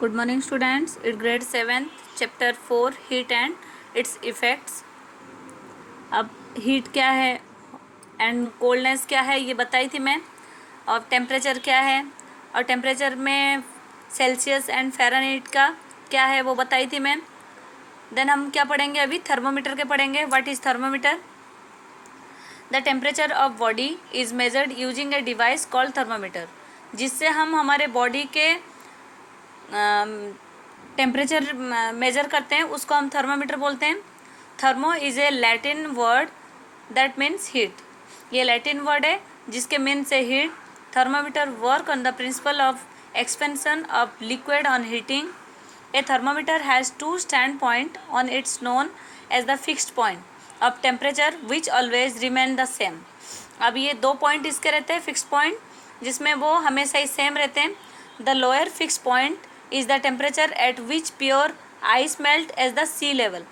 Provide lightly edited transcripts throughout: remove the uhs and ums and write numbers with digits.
Good morning students. It's grade 7th chapter 4 heat and its effects. अब heat क्या है and coldness क्या है ये बताई थी मैं, और टेम्परेचर क्या है, और टेम्परेचर में सेल्सियस एंड फ़ारेनहाइट का क्या है वो बताई थी मैं। देन हम क्या पढ़ेंगे अभी, थर्मोमीटर के पढ़ेंगे। What is thermometer? The temperature of body is measured using a device called thermometer, जिससे हम हमारे बॉडी के टेम्परेचर मेजर करते हैं, उसको हम थर्मामीटर बोलते हैं। Thermo is a Latin word that means heat. ये लैटिन वर्ड है जिसके मीन से heat. Thermometer work on the principle of expansion of liquid on heating. A thermometer has two stand point on its known as the fixed point of temperature which always remain the same. अब ये दो point इसके रहते हैं fixed point, जिसमें वो हमेशा ही same रहते हैं। The lower fixed point is the temperature at which pure ice melt as the sea level.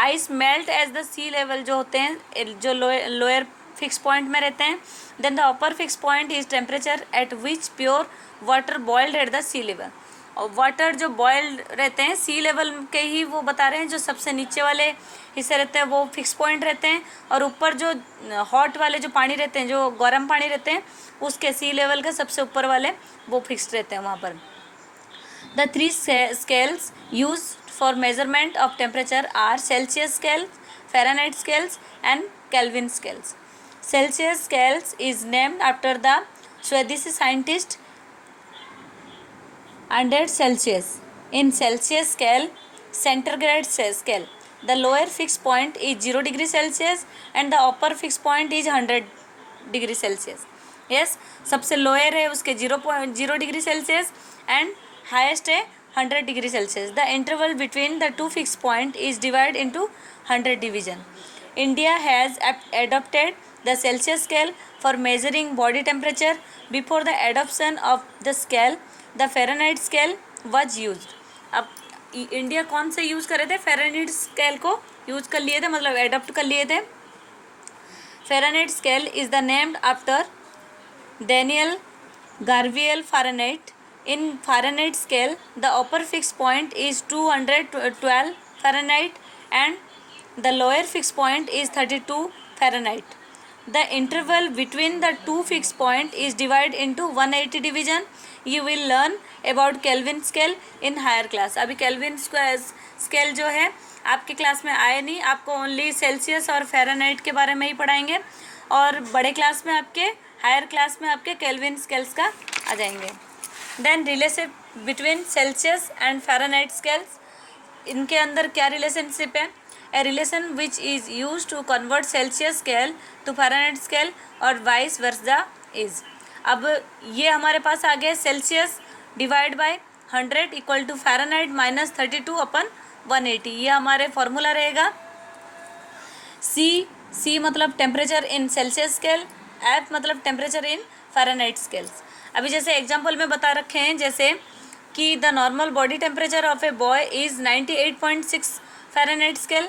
ice melt as the sea level जो होते हैं, जो lower fixed point में रहते हैं. then the upper fixed point is temperature at which pure water boiled at the sea level. और water जो boiled रहते हैं सी लेवल के ही वो बता रहे हैं। जो सबसे नीचे वाले हिस्से रहते हैं वो फिक्स पॉइंट रहते हैं, और ऊपर जो हॉट वाले जो पानी रहते हैं, जो गर्म पानी रहते हैं, उसके सी लेवल के सबसे ऊपर वाले वो फिक्स्ड रहते हैं वहाँ पर। The three scales used for measurement of temperature are Celsius scale, Fahrenheit scales, and Kelvin scales. Celsius scales is named after the Swedish scientist Anders Celsius. In Celsius scale, centigrade scale, the lower fixed point is 0 degree Celsius and the upper fixed point is 100 degree Celsius. Yes, सबसे lower है उसके 0 degree Celsius and highest है 100 degree Celsius. The interval between the two fix point is divide into 100 division. India has adopted the Celsius scale for measuring body temperature. Before the adoption of the scale the Fahrenheit scale was use. अब India कौन से use कर रहे थे? Fahrenheit scale को use कर लिए थे, मतलब एडॉप्ट कर लिए थे. Fahrenheit scale is the named after Daniel Garviel Fahrenheit. In Fahrenheit scale, the upper fixed point is 212 Fahrenheit and the lower fixed point is 32 Fahrenheit. The interval between the two fixed point is divided into 180 division. You will learn about Kelvin scale in higher class. अभी Kelvin scale जो है आपके class में आए नहीं, आपको only Celsius और Fahrenheit के बारे में ही पढ़ाएंगे, और बड़े क्लास में आपके हायर क्लास में आपके केल्विन स्केल्स का आ जाएंगे. Then relation between Celsius and Fahrenheit scales, इनके अंदर क्या रिलेशनशिप है? A relation which is use to convert Celsius scale to Fahrenheit scale और वाइस वर्सा इज. अब ये हमारे पास आ गया Celsius divide by 100 equal to Fahrenheit minus 32 upon 180. ये हमारे फॉर्मूला रहेगा. सी मतलब temperature in Celsius scale, F मतलब टेम्परेचर इन फ़ारेनहाइट स्केल्स. अभी जैसे एग्जांपल में बता रखे हैं, जैसे कि the normal body temperature of a boy is 98.6 Fahrenheit scale.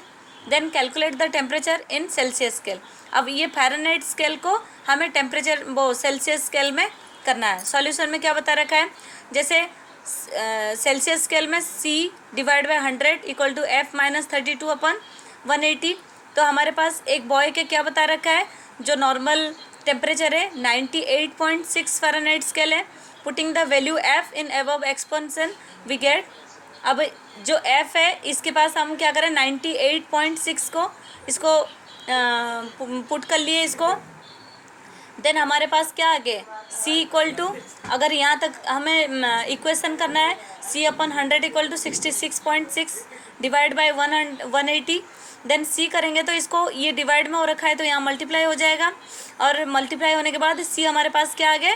Then calculate the temperature in Celsius scale. अब ये फ़ारेनहाइट स्केल को हमें टेम्परेचर वो सेल्सियस स्केल में करना है. सॉल्यूशन में क्या बता रखा है? जैसे सेल्सियस स्केल में C divide by 100 equal to F minus 32 upon 180. तो हमारे पास एक बॉय के क्या बता रखा है? जो नॉर्मल टेम्परेचर है 98.6 फ़ारेनहाइट स्केल है. Putting the value F in above expansion we get. अब जो एफ है इसके पास हम क्या करें, 98.6 को इसको पुट कर लिए इसको. देन हमारे पास क्या आ गया? सी इक्वल टू, अगर यहाँ तक हमें इक्वेशन करना है, C upon 100 equal to 66.6 divide by 180. Then C करेंगे तो इसको ये डिवाइड में हो रखा है तो यहाँ मल्टीप्लाई हो जाएगा, और मल्टीप्लाई होने के बाद सी हमारे पास क्या आ गया?